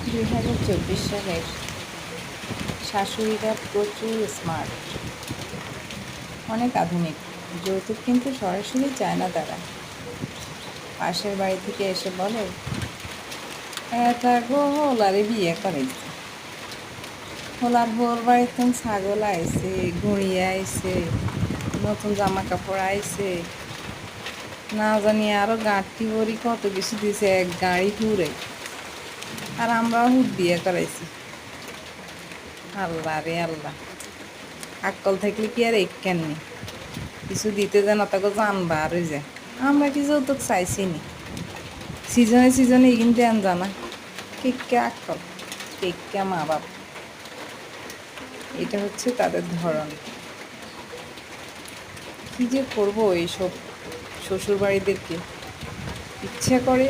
2024 সালের শাশুড়িরা প্রচুর স্মার্ট, অনেক আধুনিক। যৌতুক কিন্তু সরাসরি চায় না তারা। পাশের বাড়ি থেকে এসে বলে, এটা গো হোলারে বিয়ে করাইছে। হোলার হোর বাড়িতে ছাগল আইছে, ঘুড়িয়ে আইছে, নতুন জামা কাপড় আইছে, না জানি আরো গাঁটটি বড়ি কত কিছু দিছে, এক গাড়ি ঘুরে। আর আমরাও হুট বিয়ে করাইছি। আল্লাহ রে আল্লাহ, আক্কল থাকলে কি আর একেননি কিছু দিতে যেন তাকে জানবা আর ওই যে আমরা কি যৌতুক চাইছি নি, সিজনে সিজনে কিনতে আন জানা কেকে আক্কল, কেকে মা বাপ। এটা হচ্ছে তাদের ধরন। কি যে করবো এইসব শ্বশুর বাড়িদেরকে, ইচ্ছে করে